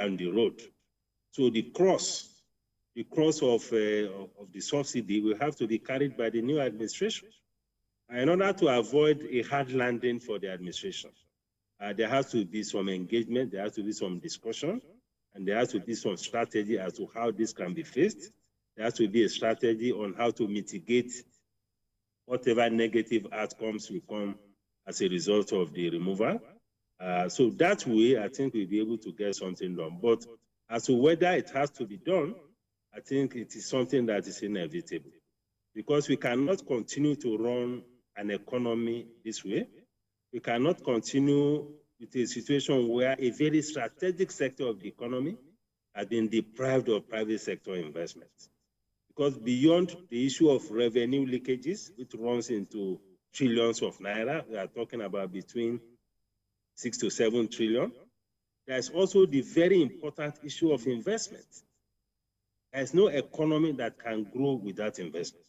down the road. So the cross of the subsidy will have to be carried by the new administration. In order to avoid a hard landing for the administration, there has to be some engagement, there has to be some discussion, and there has to be some strategy as to how this can be faced. There has to be a strategy on how to mitigate whatever negative outcomes will come as a result of the removal. So that way, I think we'll be able to get something done. But as to whether it has to be done, I think it is something that is inevitable, because we cannot continue to run an economy this way. We cannot continue with a situation where a very strategic sector of the economy has been deprived of private sector investments. Because beyond the issue of revenue leakages, which runs into trillions of naira, we are talking about between 6 to 7 trillion. There's also the very important issue of investment. There's no economy that can grow without investment.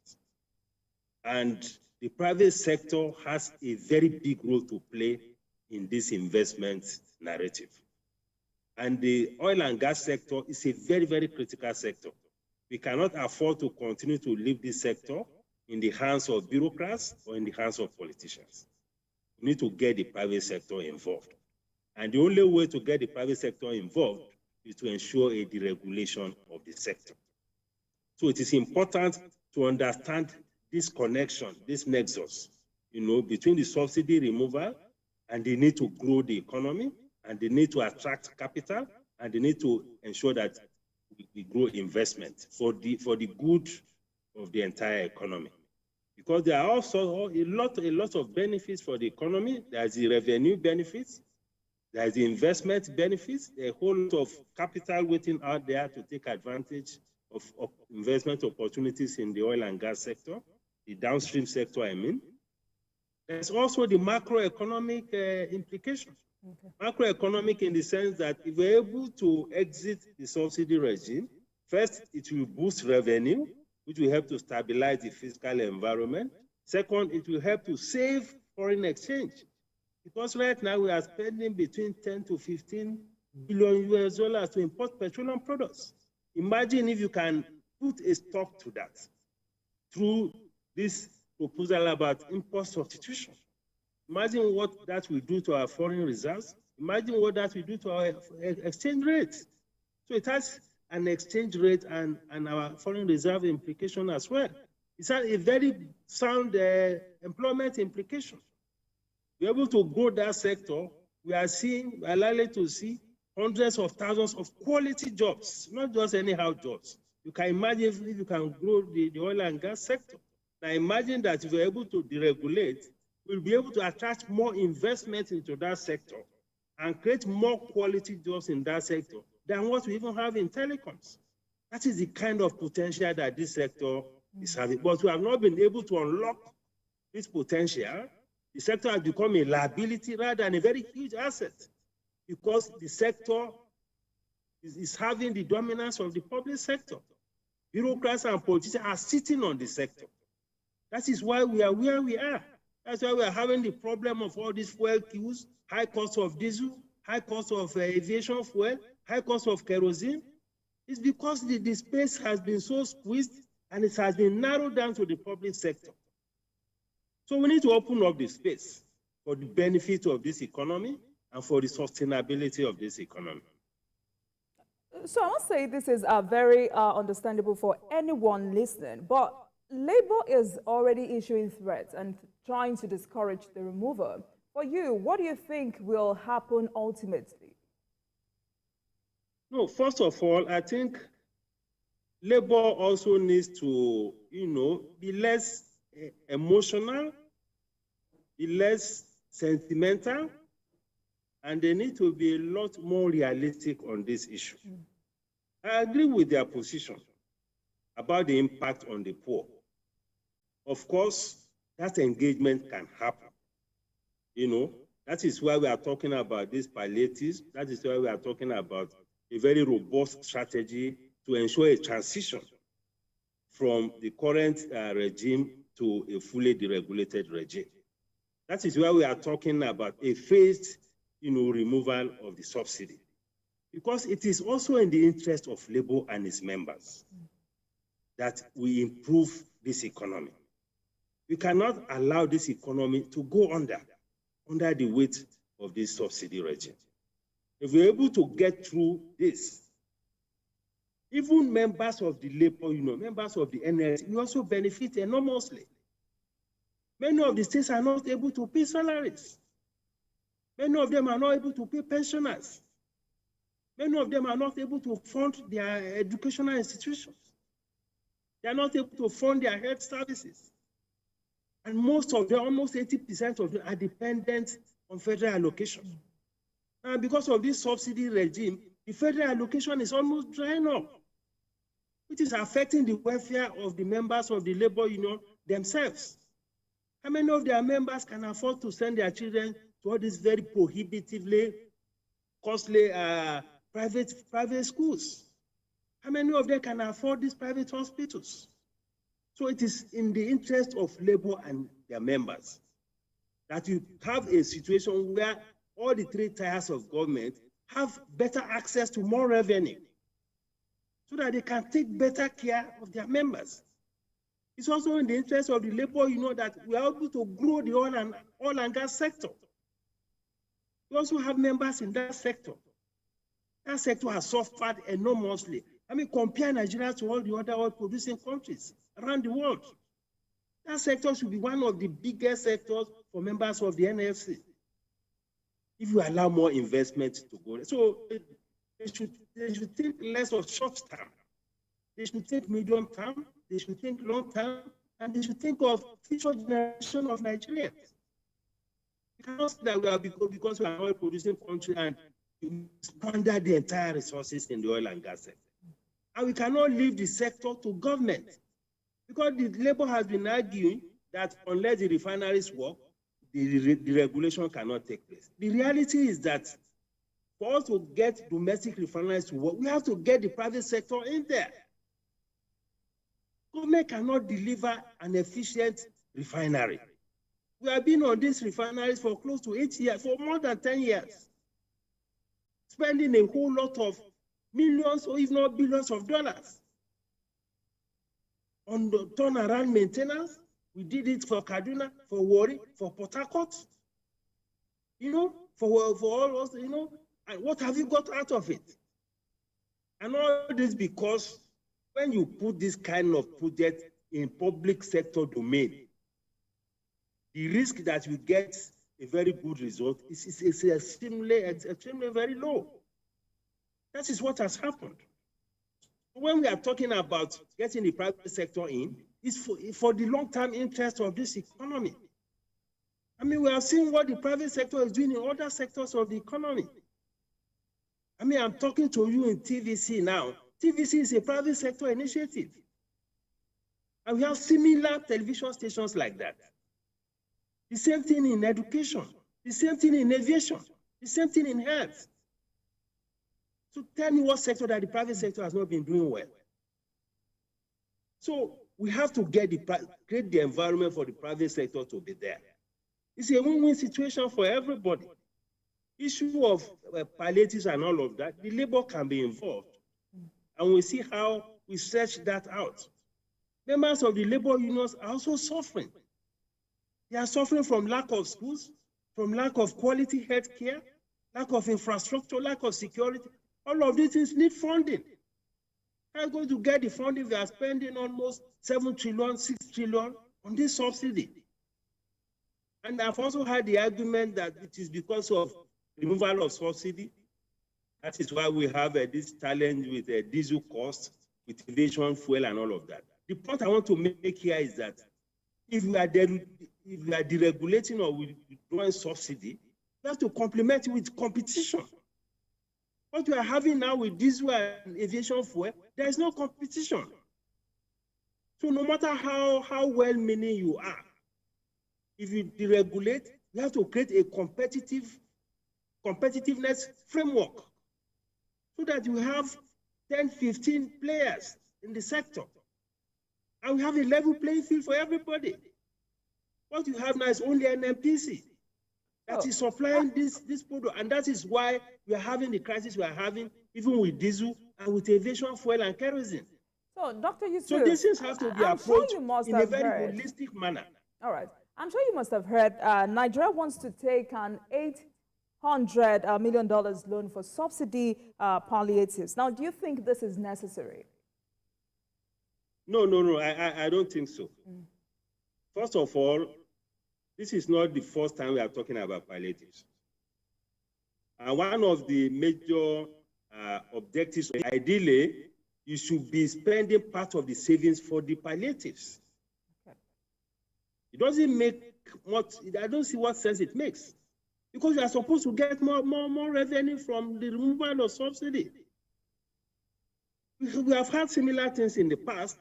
And the private sector has a very big role to play in this investment narrative. And the oil and gas sector is a very, very critical sector. We cannot afford to continue to leave this sector in the hands of bureaucrats or in the hands of politicians. We need to get the private sector involved. And the only way to get the private sector involved is to ensure a deregulation of the sector. So it is important to understand this connection, this nexus, between the subsidy removal and the need to grow the economy, and the need to attract capital, and the need to ensure that we grow investment for the good of the entire economy. Because there are also a lot of benefits for the economy. There's the revenue benefits, there's the investment benefits, a whole lot of capital waiting out there to take advantage of investment opportunities in the oil and gas sector, the downstream sector, I mean. There's also the macroeconomic implications. Okay. Macroeconomic in the sense that if we're able to exit the subsidy regime, first, it will boost revenue, which will help to stabilize the fiscal environment. Second, it will help to save foreign exchange. Because right now we are spending between 10 to 15 billion US dollars to import petroleum products. Imagine if you can put a stop to that through this proposal about import substitution. Imagine what that will do to our foreign reserves. Imagine what that will do to our exchange rate. So it has an exchange rate and our foreign reserve implication as well. It's a very sound employment implication. We're able to grow that sector. We are likely to see hundreds of thousands of quality jobs, not just anyhow jobs. You can imagine if you can grow the oil and gas sector. Now imagine that if we're able to deregulate, we'll be able to attract more investment into that sector and create more quality jobs in that sector than what we even have in telecoms. That is the kind of potential that this sector is having. But we have not been able to unlock this potential. The sector has become a liability rather than a very huge asset, because the sector is having the dominance of the public sector. Bureaucrats and politicians are sitting on the sector. That is why we are where we are. That's why we are having the problem of all these fuel queues, high cost of diesel, high cost of aviation fuel, high cost of kerosene. It's because the space has been so squeezed and it has been narrowed down to the public sector. So we need to open up the space for the benefit of this economy and for the sustainability of this economy. So I must say this is very understandable for anyone listening, but Labour is already issuing threats and trying to discourage the removal. For you, what do you think will happen ultimately? No, first of all, I think Labour also needs to, be less emotional, be less sentimental, and they need to be a lot more realistic on this issue. I agree with their position about the impact on the poor. Of course, that engagement can happen. That is why we are talking about these palliatives. That is why we are talking about a very robust strategy to ensure a transition from the current regime to a fully deregulated regime. That is why we are talking about a phased, removal of the subsidy. Because it is also in the interest of Labour and its members that we improve this economy. We cannot allow this economy to go under the weight of this subsidy regime. If we're able to get through this, even members of the Labour Union, members of the NLC, we also benefit enormously. Many of the states are not able to pay salaries. Many of them are not able to pay pensioners. Many of them are not able to fund their educational institutions. They are not able to fund their health services. And most of them, almost 80% of them, are dependent on federal allocation. And because of this subsidy regime, the federal allocation is almost drying up, which is affecting the welfare of the members of the Labour Union themselves. How many of their members can afford to send their children to all these very prohibitively costly private schools? How many of them can afford these private hospitals? So it is in the interest of Labour and their members that you have a situation where all the three tiers of government have better access to more revenue so that they can take better care of their members. It's also in the interest of the Labour Union that we are able to grow the oil and gas sector. We also have members in that sector. That sector has suffered enormously. I mean, compare Nigeria to all the other oil-producing countries around the world. That sector should be one of the biggest sectors for members of the NLC. If you allow more investment to go, so they should think less of short term. They should think medium term. They should think long term, and they should think of future generation of Nigerians. We cannot say that we are because we are an oil-producing country and squander the entire resources in the oil and gas sector. And we cannot leave the sector to government, because the Labour has been arguing that unless the refineries work, the regulation cannot take place. The reality is that for us to get domestic refineries to work, we have to get the private sector in there. Government cannot deliver an efficient refinery. We have been on these refineries for close to 8 years, for more than 10 years, spending a whole lot of millions or if not billions of dollars on the turnaround maintenance. We did it for Kaduna, for Warri, for Port Harcourt, for all those, and what have you got out of it? And all this because when you put this kind of project in public sector domain, the risk that you get a very good result is extremely very low. That is what has happened. When we are talking about getting the private sector in, it's for the long-term interest of this economy. I mean, we have seen what the private sector is doing in other sectors of the economy. I mean, I'm talking to you in TVC now. TVC is a private sector initiative. And we have similar television stations like that. The same thing in education, the same thing in aviation, the same thing in health. So tell me what sector that the private sector has not been doing well. So we have to create the environment for the private sector to be there. It's a win-win situation for everybody. Issue of palliatives and all of that, the Labour can be involved. And we see how we search that out. Members of the Labour unions are also suffering. They are suffering from lack of schools, from lack of quality health care, lack of infrastructure, lack of security. All of these things need funding. How are we going to get the funding? We are spending almost 7 trillion, 6 trillion on this subsidy. And I've also had the argument that it is because of removal of subsidy. That is why we have this challenge with diesel costs, with aviation fuel and all of that. The point I want to make here is that if we are deregulating or withdrawing subsidy, we have to complement it with competition. What we are having now with diesel and aviation fuel, there is no competition. So no matter how well-meaning you are, if you deregulate, you have to create a competitiveness framework so that you have 10, 15 players in the sector. And we have a level playing field for everybody. What you have now is only an NNPC that is supplying this product. And that is why we are having the crisis we are having even with diesel and with aviation fuel and kerosene. So, Dr. Yusuf, so these things have to be approached in a very holistic manner. All right. I'm sure you must have heard Nigeria wants to take an $800 million loan for subsidy palliatives. Now, do you think this is necessary? No, I don't think so. First of all, this is not the first time we are talking about palliatives. And one of the major objectives, ideally, you should be spending part of the savings for the palliatives. Okay. It doesn't make much, I don't see what sense it makes. Because you are supposed to get more revenue from the removal of subsidy. We have had similar things in the past.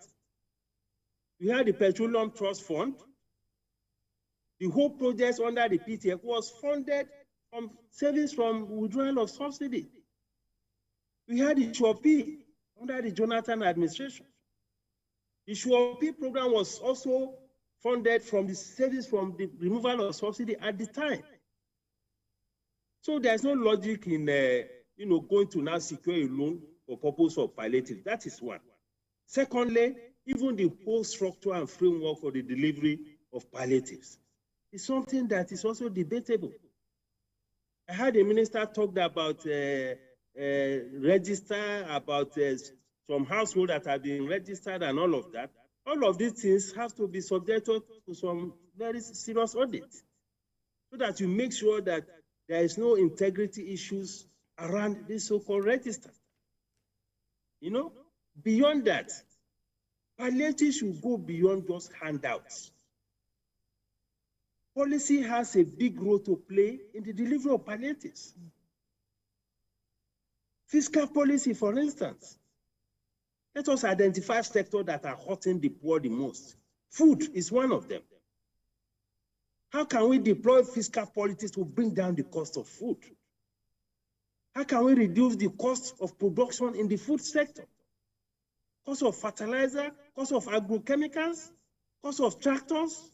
We had the Petroleum Trust Fund. The whole project under the PTF was funded from savings from withdrawal of subsidy. We had the SURE-P under the Jonathan administration. The SURE-P program was also funded from the savings from the removal of subsidy at the time. So there's no logic in going to now secure a loan for purpose of palliative. That is one. Secondly, even the whole structure and framework for the delivery of palliatives is something that is also debatable. I heard a minister talked about register, about some households that have been registered and all of that. All of these things have to be subjected to some very serious audit so that you make sure that there is no integrity issues around this so-called register. Beyond that, palliative should go beyond just handouts. Policy has a big role to play in the delivery of palliatives. Fiscal policy, for instance. Let us identify sectors that are hurting the poor the most. Food is one of them. How can we deploy fiscal policies to bring down the cost of food? How can we reduce the cost of production in the food sector? Cost of fertilizer, cost of agrochemicals, cost of tractors,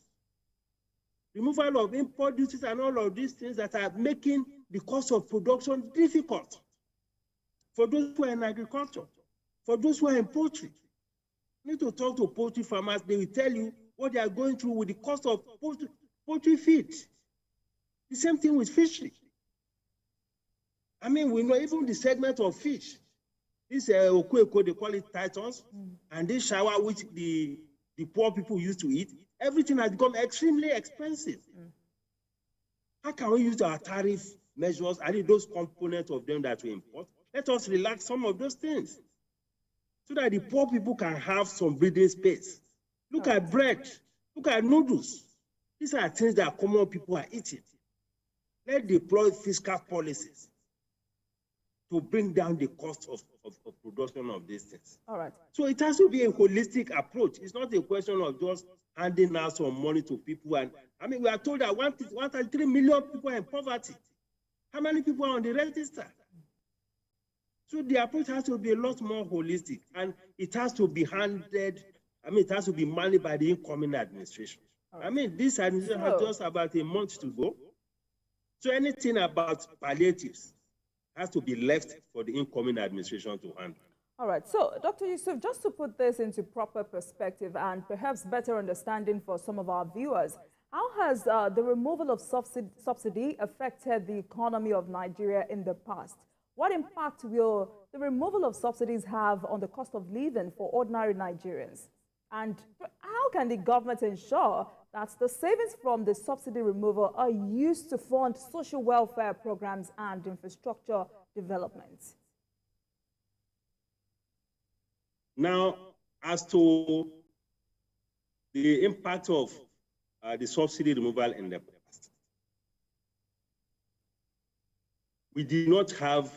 removal of import duties and all of these things that are making the cost of production difficult for those who are in agriculture, for those who are in poultry. You need to talk to poultry farmers. They will tell you what they are going through with the cost of poultry feed. The same thing with fishery. I mean, we know even the segment of fish. This okueko, they call it titans, and this shower which the poor people used to eat, everything has become extremely expensive. How can we use our tariff measures, and those components of them that we import? Let us relax some of those things so that the poor people can have some breathing space. Look at bread, look at noodles. These are things that common people are eating. Let's deploy fiscal policies to bring down the cost of production of these things. All right. So it has to be a holistic approach. It's not a question of just handing out some money to people. And I mean, we are told that 1.3 million people are in poverty. How many people are on the register? So the approach has to be a lot more holistic, and it has to be handed, it has to be managed by the incoming administration. Right. I mean, this administration has just about a month to go. So anything about palliatives has to be left for the incoming administration to handle. All right. So, Dr. Yusuf, just to put this into proper perspective and perhaps better understanding for some of our viewers, how has the removal of subsidy affected the economy of Nigeria in the past? What impact will the removal of subsidies have on the cost of living for ordinary Nigerians? And how can the government ensure that the savings from the subsidy removal are used to fund social welfare programs and infrastructure development? Now, as to the impact of the subsidy removal in the past, we did not have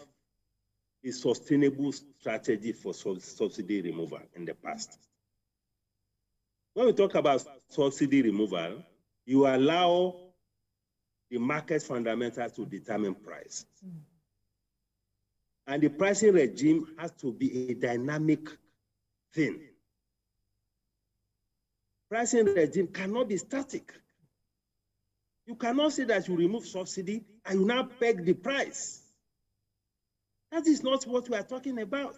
a sustainable strategy for subsidy removal in the past. When we talk about subsidy removal, you allow the market fundamentals to determine price. And the pricing regime has to be a dynamic thing. Pricing regime cannot be static. You cannot say that you remove subsidy and you now peg the price. That is not what we are talking about.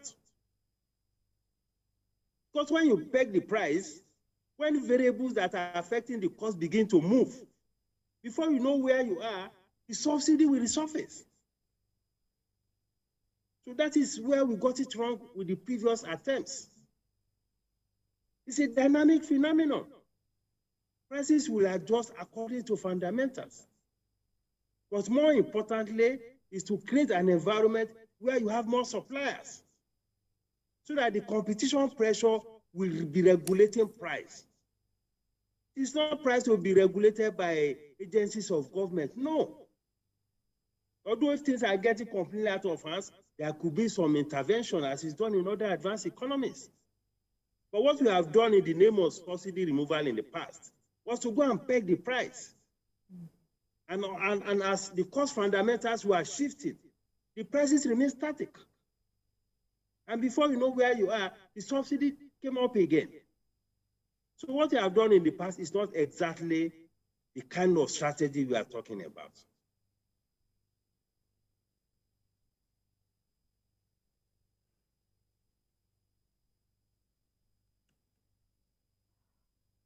Because when you peg the price, when variables that are affecting the cost begin to move, before you know where you are, the subsidy will resurface. So that is where we got it wrong with the previous attempts. It's a dynamic phenomenon. Prices will adjust according to fundamentals. But more importantly, is to create an environment where you have more suppliers, so that the competition pressure will be regulating price. It's not price will be regulated by agencies of government, no. Although if things are getting completely out of hands, there could be some intervention as is done in other advanced economies. But what we have done in the name of subsidy removal in the past was to go and peg the price. And as the cost fundamentals were shifted, the prices remain static. And before you know where you are, the subsidy came up again. So what we have done in the past is not exactly the kind of strategy we are talking about.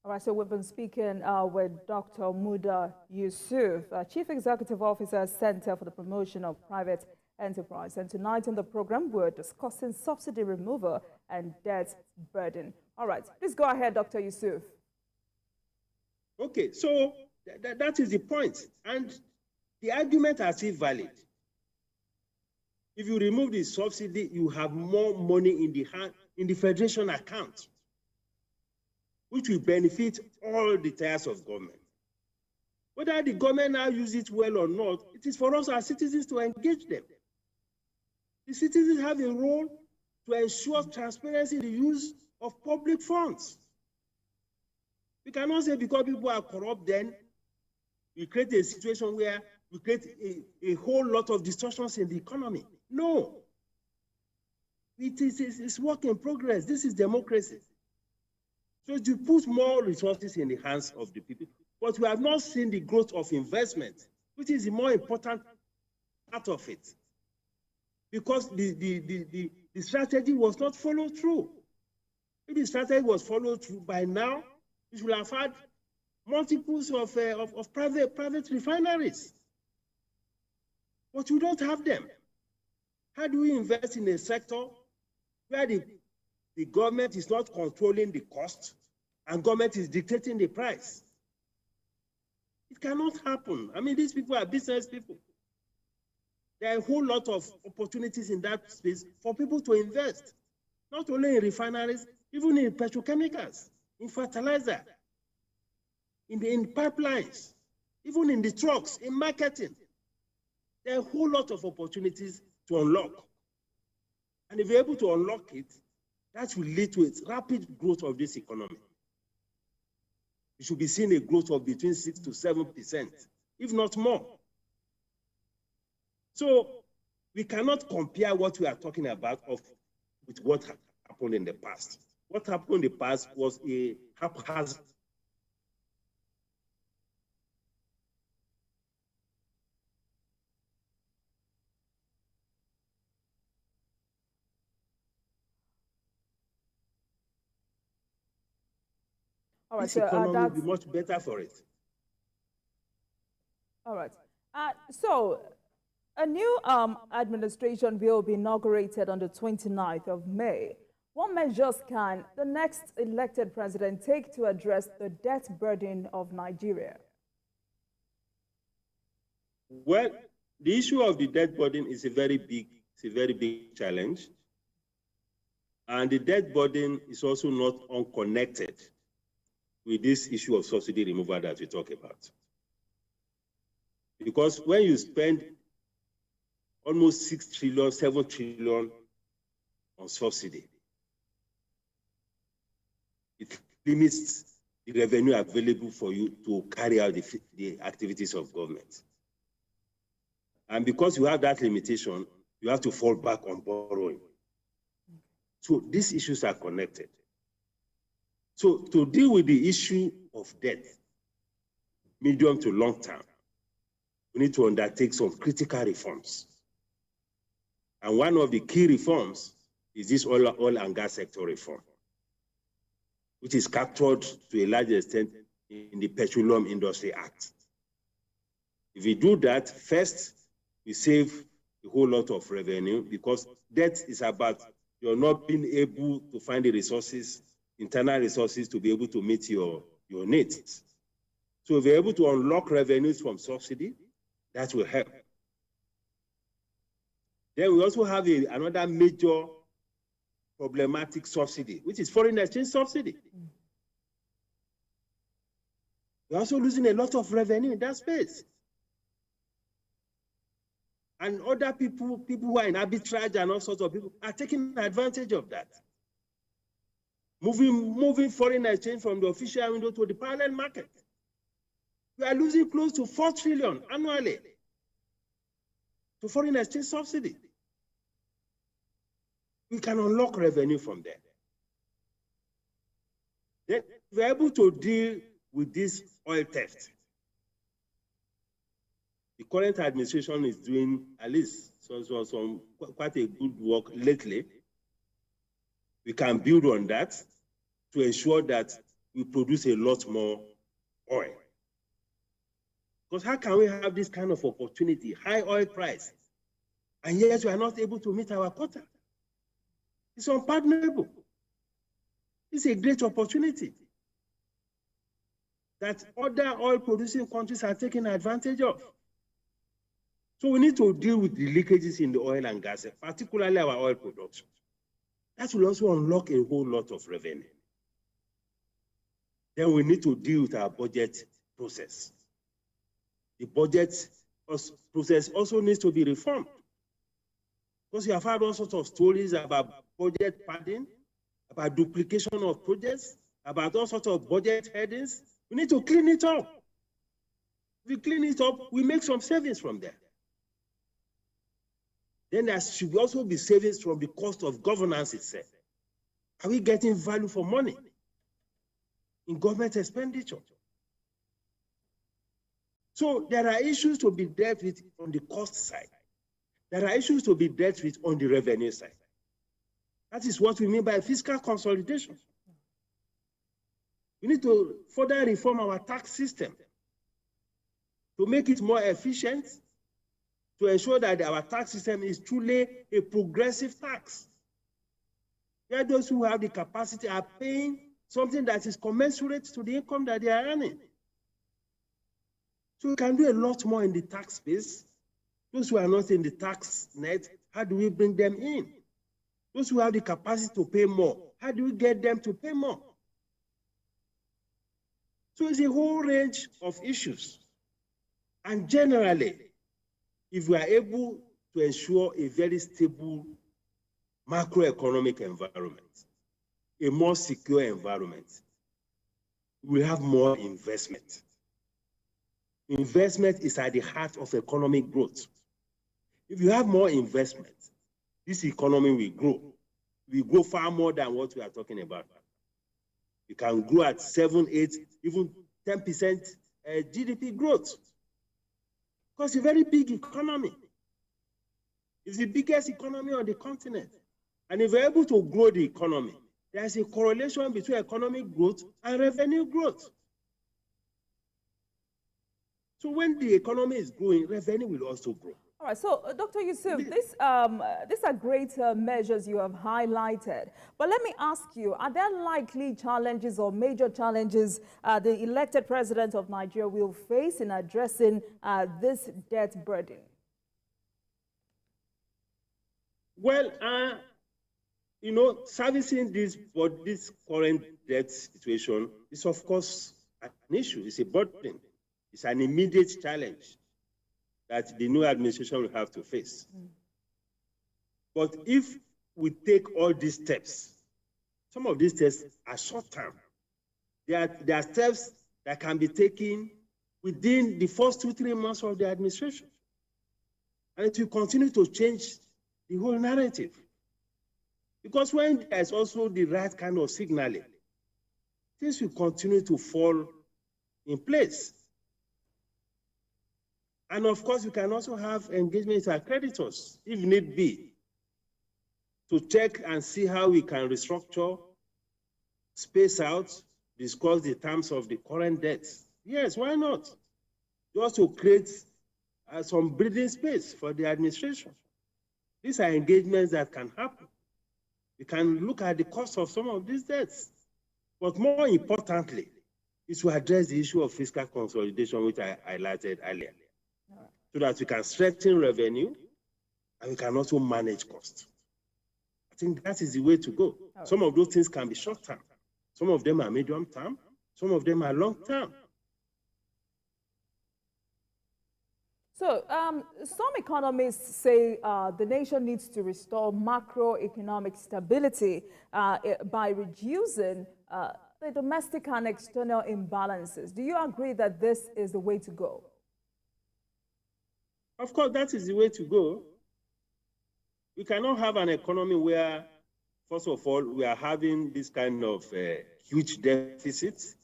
All right, so we've been speaking with Dr. Muda Yusuf, Chief Executive Officer, Center for the Promotion of Private Enterprise. And tonight on the program, we're discussing subsidy removal and debt burden. All right, please go ahead, Dr. Yusuf. Okay, so that is the point. And the argument are still valid. If you remove the subsidy, you have more money in the federation account, which will benefit all the tiers of government. Whether the government now uses it well or not, it is for us as citizens to engage them. The citizens have a role to ensure transparency in the use of public funds. We cannot say because people are corrupt, then we create a situation where we create a whole lot of distortions in the economy. No. It's work in progress. This is democracy. So to put more resources in the hands of the people, but we have not seen the growth of investment, which is the more important part of it, because the strategy was not followed through. If the strategy was followed through by now, we should have had multiples of private refineries, but we don't have them. How do we invest in a sector where the government is not controlling the cost and government is dictating the price? It cannot happen. I mean, these people are business people. There are a whole lot of opportunities in that space for people to invest, not only in refineries, even in petrochemicals, in fertilizer, in pipelines, even in the trucks, in marketing. There are a whole lot of opportunities to unlock. And if you're able to unlock it, that will lead to a rapid growth of this economy. We should be seeing a growth of between 6 to 7%, if not more. So we cannot compare what we are talking about with what happened in the past. What happened in the past was a haphazard. All right, this so economy will be much better for it. All right. So a new administration will be inaugurated on the 29th of May. What measures can the next elected president take to address the debt burden of Nigeria? Well, the issue of the debt burden is a very big challenge. And the debt burden is also not unconnected with this issue of subsidy removal that we talk about. Because when you spend almost 6 trillion, 7 trillion on subsidy, it limits the revenue available for you to carry out the activities of government. And because you have that limitation, you have to fall back on borrowing. So these issues are connected. So to deal with the issue of debt, medium to long term, we need to undertake some critical reforms. And one of the key reforms is this oil and gas sector reform, which is captured to a large extent in the Petroleum Industry Act. If we do that, first, we save a whole lot of revenue, because debt is about you're not being able to find the resources, internal resources, to be able to meet your needs. So if we're able to unlock revenues from subsidy, that will help. Then we also have another major problematic subsidy, which is foreign exchange subsidy. We're also losing a lot of revenue in that space. And other people who are in arbitrage and all sorts of people are taking advantage of that. Moving foreign exchange from the official window to the parallel market. We are losing close to 4 trillion annually to foreign exchange subsidy. We can unlock revenue from there. Then we're able to deal with this oil theft. The current administration is doing at least some quite a good work lately. We can build on that to ensure that we produce a lot more oil. Because how can we have this kind of opportunity, high oil price, and yet we are not able to meet our quota? It's unpardonable. It's a great opportunity that other oil-producing countries are taking advantage of. So we need to deal with the leakages in the oil and gas, particularly our oil production. That will also unlock a whole lot of revenue. Then we need to deal with our budget process. The budget process also needs to be reformed. Because you have heard all sorts of stories about budget padding, about duplication of projects, about all sorts of budget headings. We need to clean it up. If we clean it up, we make some savings from there. Then there should also be savings from the cost of governance itself. Are we getting value for money in government expenditure? So there are issues to be dealt with on the cost side. There are issues to be dealt with on the revenue side. That is what we mean by fiscal consolidation. We need to further reform our tax system to make it more efficient, to ensure that our tax system is truly a progressive tax, where those who have the capacity are paying something that is commensurate to the income that they are earning. So we can do a lot more in the tax space. Those who are not in the tax net, how do we bring them in? Those who have the capacity to pay more, how do we get them to pay more? So it's a whole range of issues. And generally, if we are able to ensure a very stable macroeconomic environment, a more secure environment, we have more investment. Investment is at the heart of economic growth. If you have more investment, this economy will grow. We grow far more than what we are talking about. You can grow at 7, 8, even 10% GDP growth. Because it's a very big economy. It's the biggest economy on the continent. And if we're able to grow the economy, there's a correlation between economic growth and revenue growth. So when the economy is growing, revenue will also grow. All right, so Dr. Yusuf, these are great measures you have highlighted. But let me ask you, are there likely challenges or major challenges the elected president of Nigeria will face in addressing this debt burden? Well, you know, servicing this current debt situation is, of course, an issue. It's a burden. It's an immediate challenge that the new administration will have to face. But if we take all these steps, some of these steps are short-term. There are steps that can be taken within the first 2-3 months of the administration. And it will continue to change the whole narrative. Because when there's also the right kind of signaling, things will continue to fall in place. And of course, we can also have engagement with our creditors, if need be, to check and see how we can restructure, space out, discuss the terms of the current debts. Yes, why not? Just to create some breathing space for the administration. These are engagements that can happen. We can look at the cost of some of these debts. But more importantly, is to address the issue of fiscal consolidation, which I highlighted earlier, so that we can strengthen revenue and we can also manage costs. I think that is the way to go. Some of those things can be short term. Some of them are medium term. Some of them are long term. So some economists say the nation needs to restore macroeconomic stability by reducing the domestic and external imbalances. Do you agree that this is the way to go? Of course, that is the way to go. We cannot have an economy where, first of all, we are having this kind of huge deficits,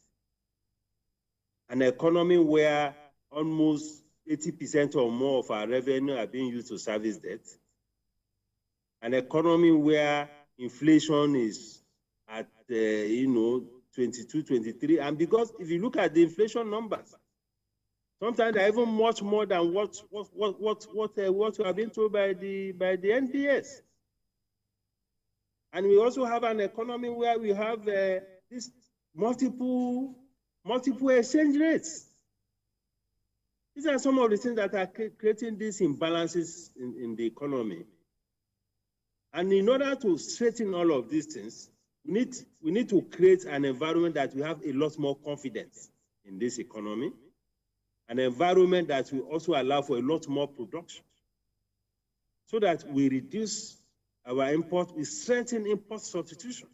an economy where almost 80% or more of our revenue are being used to service debt, an economy where inflation is at 22, 23, and because if you look at the inflation numbers, sometimes they're even much more than what we have been told by the NBS. And we also have an economy where we have this multiple exchange rates. These are some of the things that are creating these imbalances in the economy. And in order to straighten all of these things, we need to create an environment that we have a lot more confidence in this economy, an environment that will also allow for a lot more production, so that we reduce our import, we strengthen import substitution.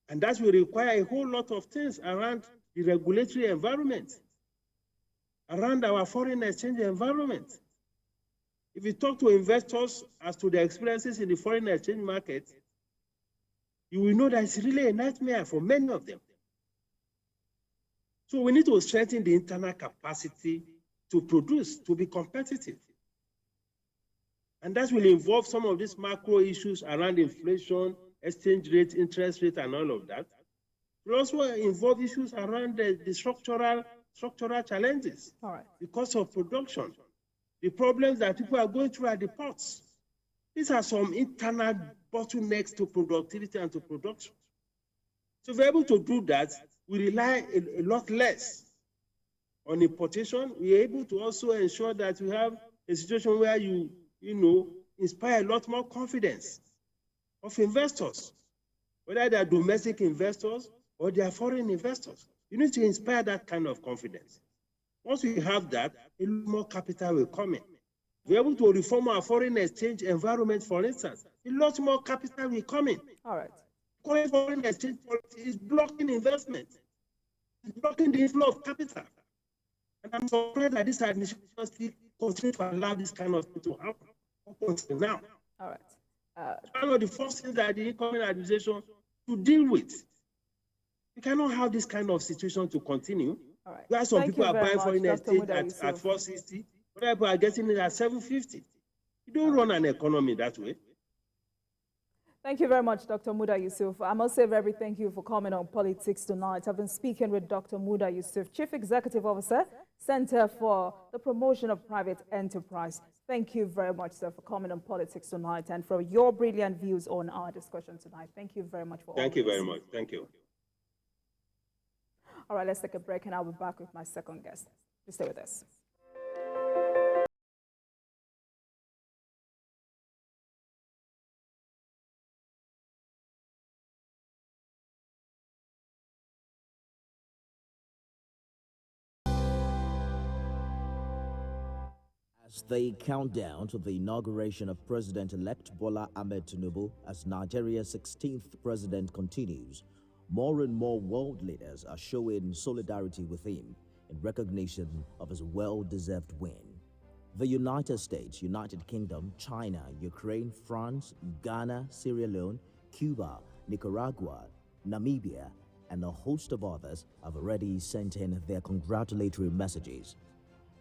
And that will require a whole lot of things around the regulatory environment, around our foreign exchange environment. If you talk to investors as to their experiences in the foreign exchange market, you will know that it's really a nightmare for many of them. So we need to strengthen the internal capacity to produce, to be competitive. And that will involve some of these macro issues around inflation, exchange rate, interest rate, and all of that. It will also involve issues around the structural challenges, the cost of production, the problems that people are going through at the ports. These are some internal bottlenecks to productivity and to production. So if we're able to do that, we rely a lot less on importation. We're able to also ensure that we have a situation where you inspire a lot more confidence of investors, whether they are domestic investors or they are foreign investors. You need to inspire that kind of confidence. Once we have that, a lot more capital will come in. We're able to reform our foreign exchange environment, for instance. A lot more capital will come in. All right. Current foreign exchange policy is blocking investment. It's blocking the inflow of capital. And I'm surprised that this administration still continues to allow this kind of thing to happen up until now. All right. One of the first things that the incoming administration to deal with. We cannot have this kind of situation to continue. All right. Where some people are buying foreign exchange at 460, other people are getting it at 750. You don't run an economy that way. Thank you very much, Dr. Muda Yusuf. I must say a very thank you for coming on Politics Tonight. I've been speaking with Dr. Muda Yusuf, Chief Executive Officer, Center for the Promotion of Private Enterprise. Thank you very much, sir, for coming on Politics Tonight and for your brilliant views on our discussion tonight. Thank you very much for all Thank you very much. Thank you. All right, let's take a break and I'll be back with my second guest. Please stay with us. As they count down to the inauguration of President-elect Bola Ahmed Tinubu as Nigeria's 16th president continues, more and more world leaders are showing solidarity with him in recognition of his well-deserved win. The United States, United Kingdom, China, Ukraine, France, Ghana, Sierra Leone, Cuba, Nicaragua, Namibia, and a host of others have already sent in their congratulatory messages.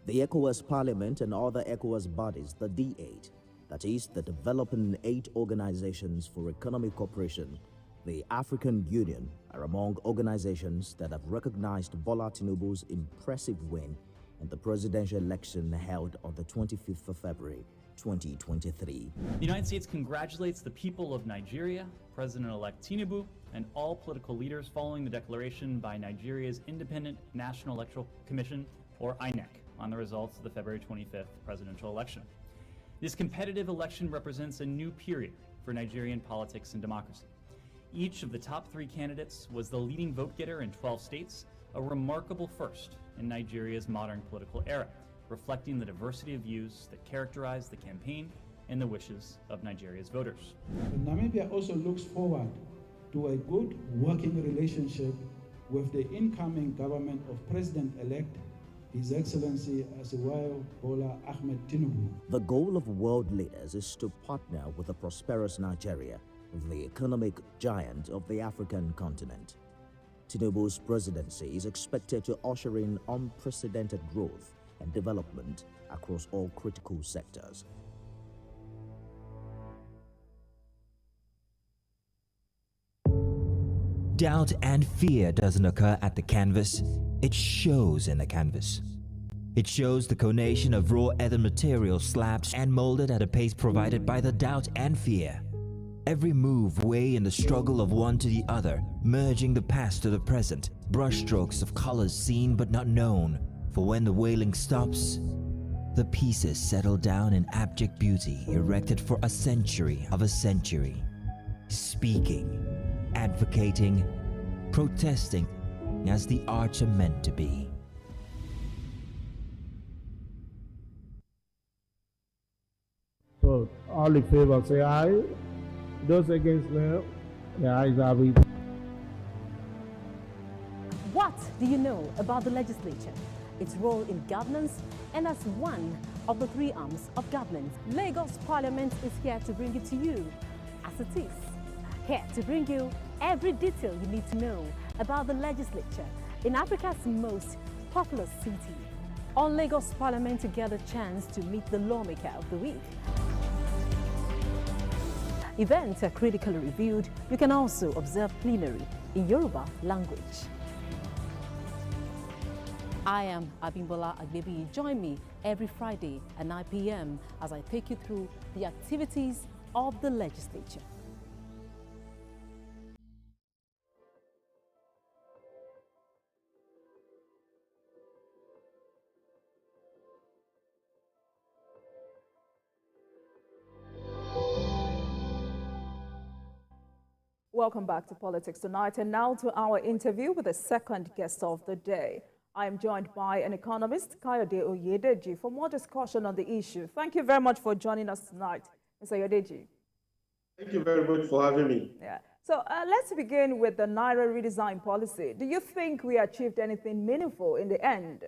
The ECOWAS Parliament and other ECOWAS bodies, the D8, that is, the Developing Aid Organizations for Economic Cooperation, the African Union, are among organizations that have recognized Bola Tinubu's impressive win in the presidential election held on the 25th of February, 2023. The United States congratulates the people of Nigeria, President-elect Tinubu, and all political leaders following the declaration by Nigeria's Independent National Electoral Commission, or INEC, on the results of the February 25th presidential election. This competitive election represents a new period for Nigerian politics and democracy. Each of the top 3 candidates was the leading vote-getter in 12 states, a remarkable first in Nigeria's modern political era, reflecting the diversity of views that characterize the campaign and the wishes of Nigeria's voters. Namibia also looks forward to a good working relationship with the incoming government of President-elect His Excellency Asiwaju Bola Ahmed Tinubu. The goal of world leaders is to partner with a prosperous Nigeria, the economic giant of the African continent. Tinubu's presidency is expected to usher in unprecedented growth and development across all critical sectors. Doubt and fear doesn't occur at the canvas, it shows in the canvas. It shows the conation of raw earthen material slabs and molded at a pace provided by the doubt and fear. Every move weigh in the struggle of one to the other, merging the past to the present, brushstrokes of colors seen but not known. For when the wailing stops, the pieces settle down in abject beauty erected for a century of a century. Speaking, advocating, protesting as the arts are meant to be. So, all in favor say aye. Those against no, the ayes have it. What do you know about the legislature, its role in governance, and as one of the 3 arms of government? Lagos Parliament is here to bring it to you as it is. Here to bring you every detail you need to know about the legislature in Africa's most populous city. On Lagos Parliament, you get a chance to meet the lawmaker of the week. Events are critically reviewed. You can also observe plenary in Yoruba language. I am Abimbola Agbebi. Join me every Friday at 9 p.m. as I take you through the activities of the legislature. Welcome back to Politics Tonight, and now to our interview with the second guest of the day. I am joined by an economist, Kayode Oyedeji, for more discussion on the issue. Thank you very much for joining us tonight, Mr. Oyedeji. Thank you very much for having me. Yeah. So let's begin with the Naira redesign policy. Do you think we achieved anything meaningful in the end?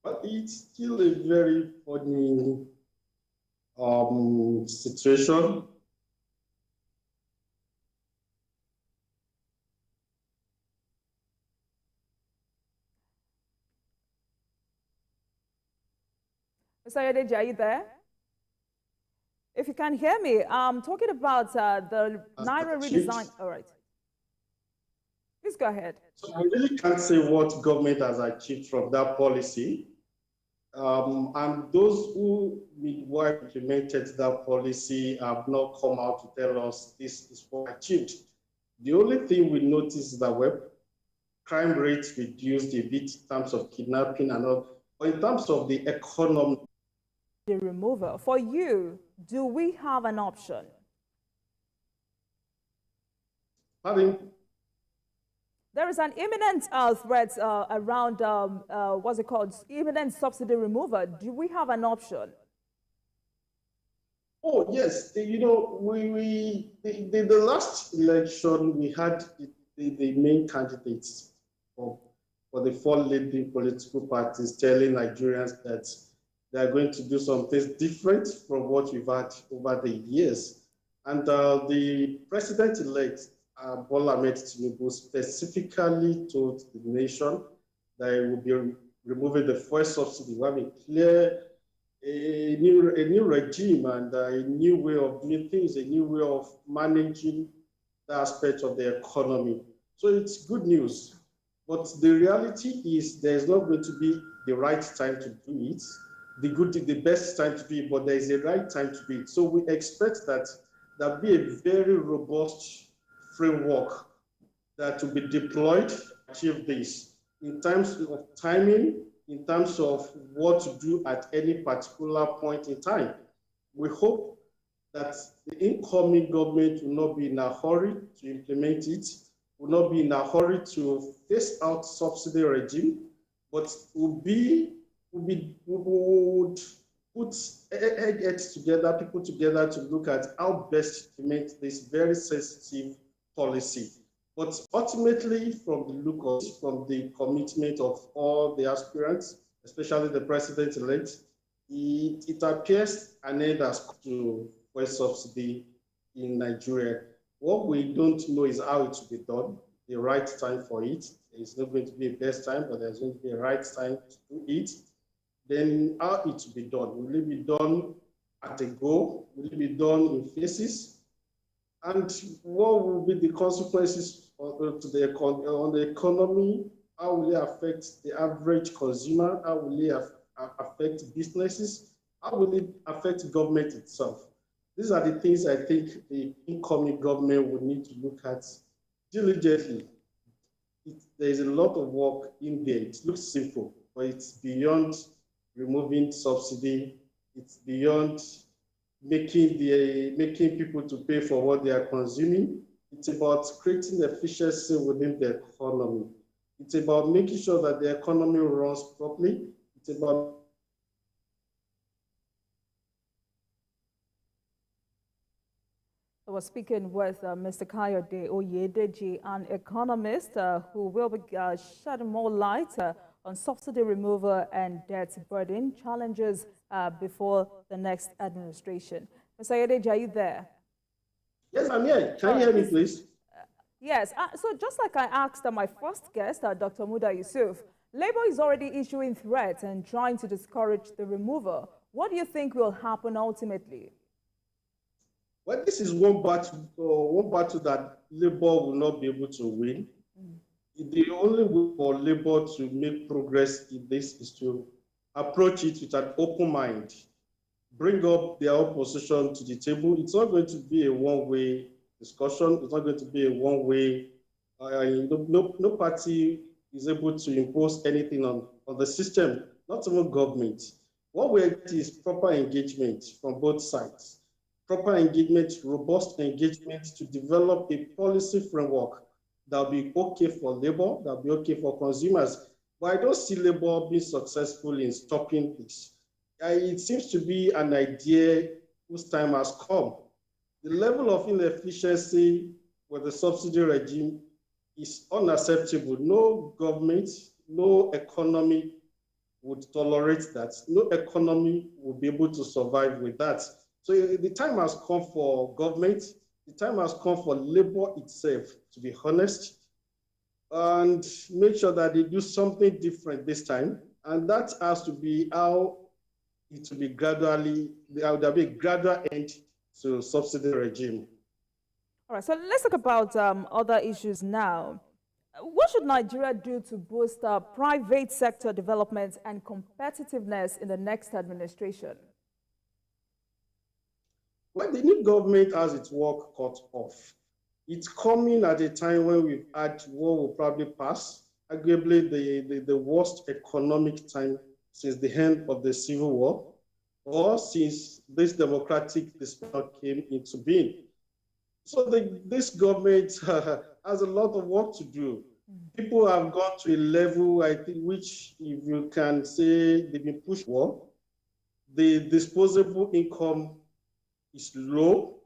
But it's still a very funny situation. Mr. Oyedeji, are you there? If you can hear me, I'm talking about the Naira redesign. All right. Please go ahead. So I really can't say what government has achieved from that policy. And those who midwife implemented that policy have not come out to tell us this is what achieved. The only thing we noticed is that crime rates reduced a bit in terms of kidnapping and all, but in terms of the economy. The removal. For you, do we have an option? Pardon? There is an imminent threat around, what's it called, imminent subsidy removal. Do we have an option? Oh, yes. You know, the last election, we had the main candidates for the 4 leading political parties telling Nigerians that they are going to do some things different from what we've had over the years. And the president-elect, Bola Ahmed Tinubu, specifically told the nation that he will be removing the fuel subsidy. We have a new regime and a new way of doing things, a new way of managing the aspect of the economy. So it's good news. But the reality is there's not going to be the right time to do it, the best time to do it, but there is a right time to do it. So we expect that there'll be a very robust framework that will be deployed to achieve this in terms of timing, in terms of what to do at any particular point in time. We hope that the incoming government will not be in a hurry to implement it, will not be in a hurry to phase out subsidy regime, but would put heads together, people together to look at how best to implement this very sensitive policy. But ultimately, from the look of, from the commitment of all the aspirants, especially the president-elect, it appears an end has come to fuel subsidy in Nigeria. What we don't know is how it will be done, the right time for it. It's not going to be a best time, but there's going to be a right time to do it. Then how it will be done. Will it be done at a go? Will it be done in phases? And what will be the consequences on the economy? How will it affect the average consumer? How will it affect businesses? How will it affect government itself? These are the things I think the incoming government would need to look at diligently. There is a lot of work in there. It looks simple, but it's beyond removing subsidy. It's beyond making people to pay for what they are consuming. It's about creating efficiency within the economy. It's about making sure that the economy runs properly. It's about I was speaking with Mr. Kayode Oyedeji, an economist who will be shedding more light on subsidy removal and debt burden challenges before the next administration. Mr. Oyedeji, are you there? Yes, I'm here. Can you hear me, please? Yes. So just like I asked my first guest, Dr. Muda Yusuf, Labour is already issuing threats and trying to discourage the removal. What do you think will happen ultimately? Well, this is one battle that Labour will not be able to win. The only way for Labour to make progress in this is to approach it with an open mind, bring up their opposition to the table. It's not going to be a one-way discussion. It's not going to be a one-way. No party is able to impose anything on the system, not even government. What we get is proper engagement from both sides. Proper engagement, robust engagement to develop a policy framework that will be okay for Labour, that will be okay for consumers. But I don't see Labour being successful in stopping this. It seems to be an idea whose time has come. The level of inefficiency with the subsidy regime is unacceptable. No government, no economy would tolerate that. No economy will be able to survive with that. So the time has come for government, the time has come for Labour itself to be honest and make sure that they do something different this time. And that has to be how it will be gradually, there will be a gradual end to subsidy regime. All right, so let's talk about other issues now. What should Nigeria do to boost private sector development and competitiveness in the next administration? Well, the new government has its work cut off. It's coming at a time when we've had what will probably pass, arguably the worst economic time since the end of the Civil War, or since this democratic dispute came into being. So this government has a lot of work to do. People have gone to a level, I think, which, if you can say, they've been pushed for. The disposable income is low.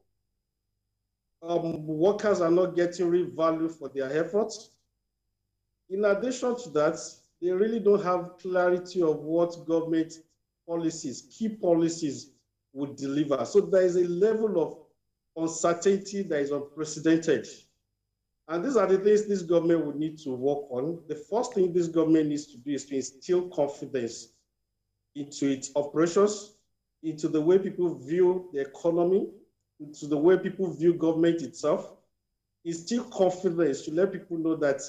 Workers are not getting real value for their efforts. In addition to that, they really don't have clarity of what government policies, key policies would deliver. So there is a level of uncertainty that is unprecedented. And these are the things this government would need to work on. The first thing this government needs to do is to instill confidence into its operations, into the way people view the economy, into the way people view government itself, instill confidence to let people know that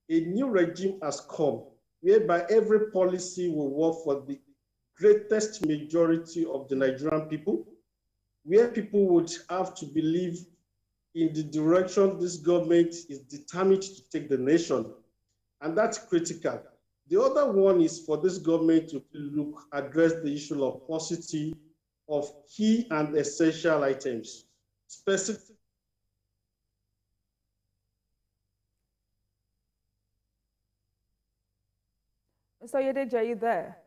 a new regime has come, whereby every policy will work for the greatest majority of the Nigerian people, where people would have to believe in the direction this government is determined to take the nation. And that's critical. The other one is for this government to address the issue of paucity of key and essential items. Specific. Mr. Oyedeji, are you there?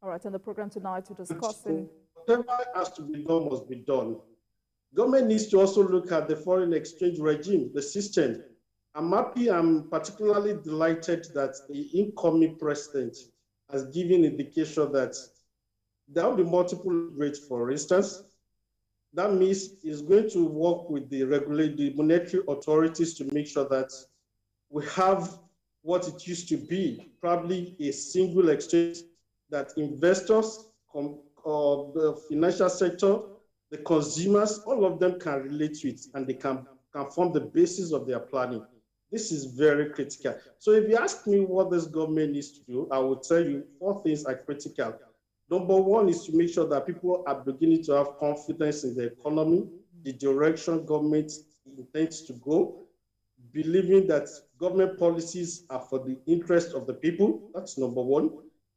All right, on the program tonight, we're discussing. Whatever has to be done must be done. Government needs to also look at the foreign exchange regime, the system. I'm particularly delighted that the incoming president has given indication that there will be multiple rates, for instance. That means he's going to work with the monetary authorities to make sure that we have what it used to be, probably a single exchange that investors, the financial sector, the consumers, all of them can relate to it, and they can form the basis of their planning. This is very critical. So if you ask me what this government needs to do, I will tell you 4 things are critical. Number 1 is to make sure that people are beginning to have confidence in the economy, the direction government intends to go, believing that government policies are for the interest of the people. That's number 1.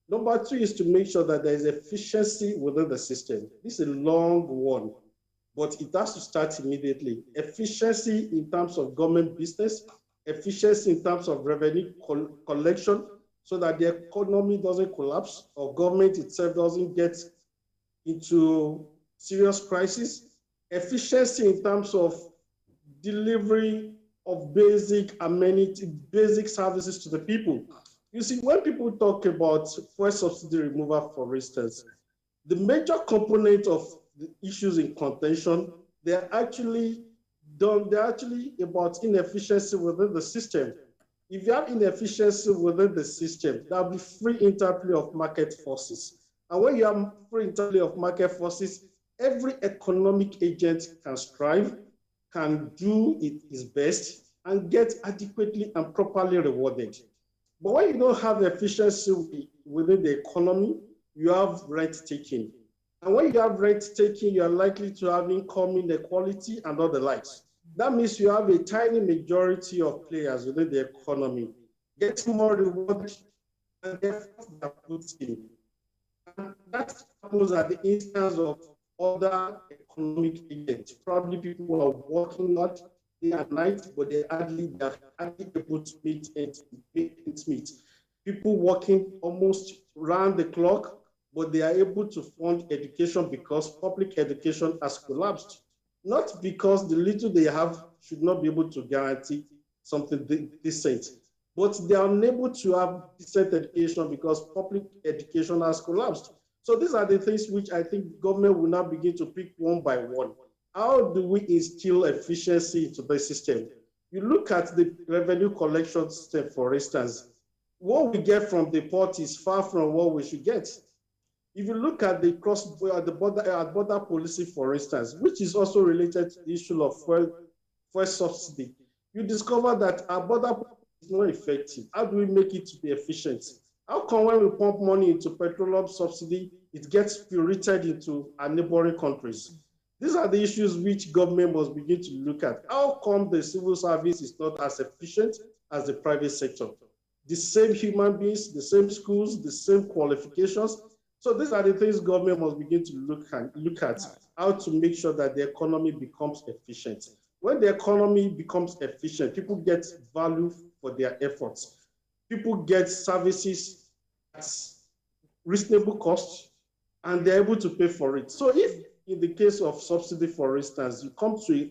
Number 2 is to make sure that there is efficiency within the system. This is a long one, but it has to start immediately. Efficiency in terms of government business, efficiency in terms of revenue collection, so that the economy doesn't collapse or government itself doesn't get into serious crisis. Efficiency in terms of delivery of basic amenities, basic services to the people. You see, when people talk about fuel subsidy removal, for instance, the major component of the issues in contention, they're actually about inefficiency within the system. If you have inefficiency within the system, there'll be free interplay of market forces. And when you have free interplay of market forces, every economic agent can strive, can do its best, and get adequately and properly rewarded. But when you don't have efficiency within the economy, you have rent taking. And when you have rent taking, you are likely to have income inequality and all the likes. That means you have a tiny majority of players within the economy getting more rewarded than the effort they are put in. And that happens at the instance of other economic agents. Probably people who are working not day and night, but they're hardly able to meet ends meet. People working almost round the clock, but they are able to fund education because public education has collapsed. Not because the little they have should not be able to guarantee something decent, but they are unable to have decent education because public education has collapsed. So these are the things which I think government will now begin to pick one by one. How do we instill efficiency into the system? You look at the revenue collection system, for instance, what we get from the port is far from what we should get. If you look at the border policy, for instance, which is also related to the issue of fuel subsidy, you discover that our border is not effective. How do we make it to be efficient? How come when we pump money into petroleum subsidy, it gets spirited into our neighboring countries? These are the issues which government must begin to look at. How come the civil service is not as efficient as the private sector? The same human beings, the same schools, the same qualifications. So these are the things government must begin to look at how to make sure that the economy becomes efficient. When the economy becomes efficient, people get value for their efforts. People get services at reasonable cost, and they're able to pay for it. So if in the case of subsidy, for instance, you come to a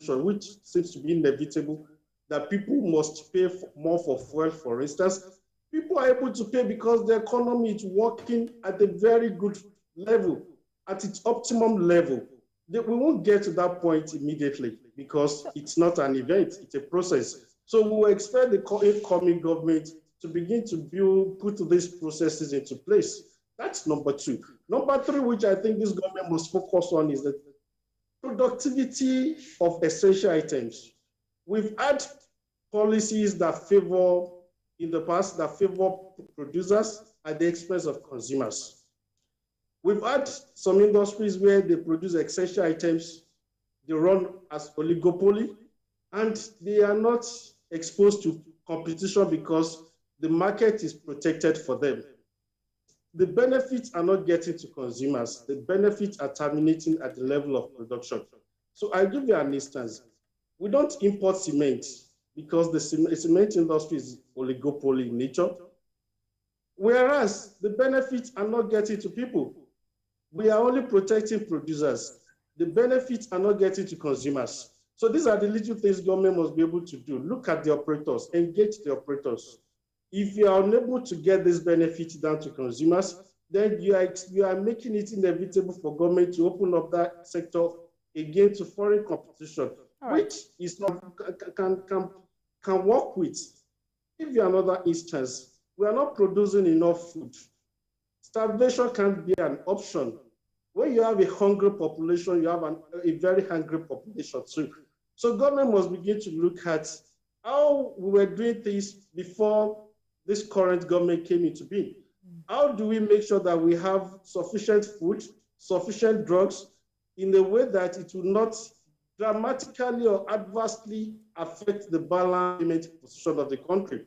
situation which seems to be inevitable, that people must pay more for fuel, for instance, people are able to pay because the economy is working at a very good level, at its optimum level. We won't get to that point immediately because it's not an event, it's a process. So we will expect the incoming government to begin to put these processes into place. That's number two. Number three, which I think this government must focus on, is the productivity of essential items. We've had policies that favor, in the past, that favor producers at the expense of consumers. We've had some industries where they produce essential items, they run as oligopoly, and they are not exposed to competition because the market is protected for them. The benefits are not getting to consumers. The benefits are terminating at the level of production. So I'll give you an instance. We don't import cement because the cement industry is oligopoly in nature, whereas the benefits are not getting to people. We are only protecting producers. The benefits are not getting to consumers. So these are the little things government must be able to do. Look at the operators, engage the operators. If you are unable to get this benefit down to consumers, then you are making it inevitable for government to open up that sector again to foreign competition, which is not can work with. Give you another instance. We are not producing enough food. Starvation can't be an option. When you have a hungry population, you have a very hungry population too. So government must begin to look at how we were doing things before this current government came into being. How do we make sure that we have sufficient food, sufficient drugs, in a way that it will not dramatically or adversely affect the balance position of the country?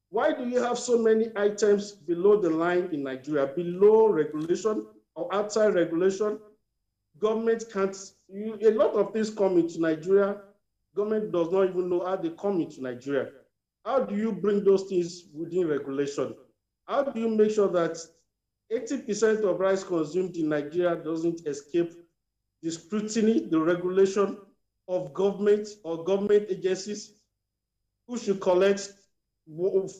Why do you have so many items below the line in Nigeria, below regulation or outside regulation? Government can't, a lot of things come into Nigeria, government does not even know how they come into Nigeria. How do you bring those things within regulation? How do you make sure that 80% of rice consumed in Nigeria doesn't escape the scrutiny, the regulation of government or government agencies who should collect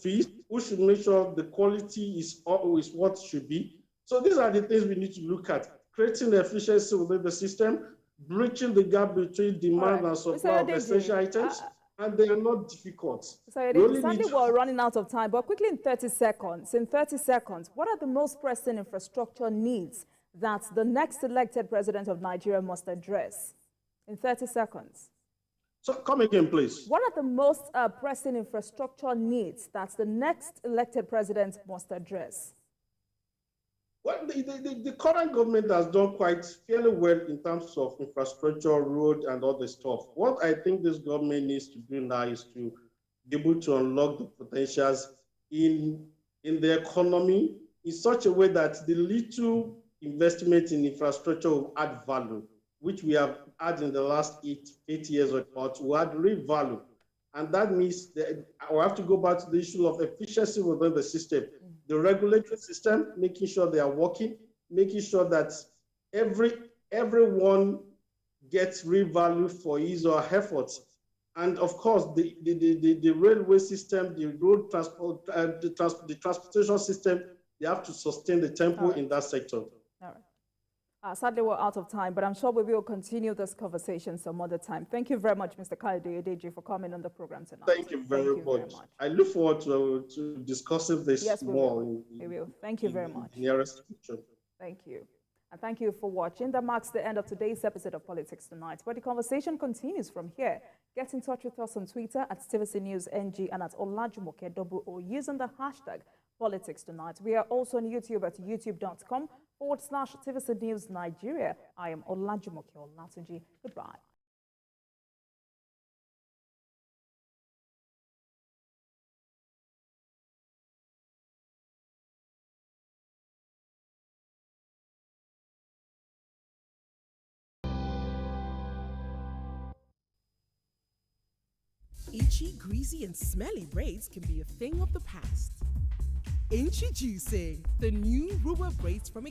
fees, who should make sure the quality is always what it should be? So these are the things we need to look at. Creating efficiency within the system, bridging the gap between demand and supply of essential items, and they are not difficult. Sadly, we're running out of time, but quickly in 30 seconds, what are the most pressing infrastructure needs that the next elected president of Nigeria must address? In 30 seconds. So come again, please. What are the most pressing infrastructure needs that the next elected president must address? Well, the current government has done quite fairly well in terms of infrastructure, road, and all the stuff. What I think this government needs to do now is to be able to unlock the potentials in the economy in such a way that the little investment in infrastructure will add value, which we have had in the last eight years or about, will add real value. And that means that we have to go back to the issue of efficiency within the system. The regulatory system, making sure they are working, making sure that everyone gets real value for his or her efforts. And of course, the railway system, the road transport, the transportation system, they have to sustain the tempo in that sector. All right. Sadly, we're out of time, but I'm sure we will continue this conversation some other time. Thank you very much, Mr. Kayode Oyedeji, for coming on the program tonight. Thank you very much. I look forward to discussing this more. We will. Thank you very much. Nearest future. Thank you. And thank you for watching. That marks the end of today's episode of Politics Tonight, but the conversation continues from here. Get in touch with us on Twitter at TVCNewsNG and at Olajumoke using the hashtag Politics Tonight. We are also on YouTube at youtube.com/TVC News Nigeria. I am Olajumoke Olatunji. Goodbye. Itchy, greasy, and smelly braids can be a thing of the past. Introducing the new Ruwa braids from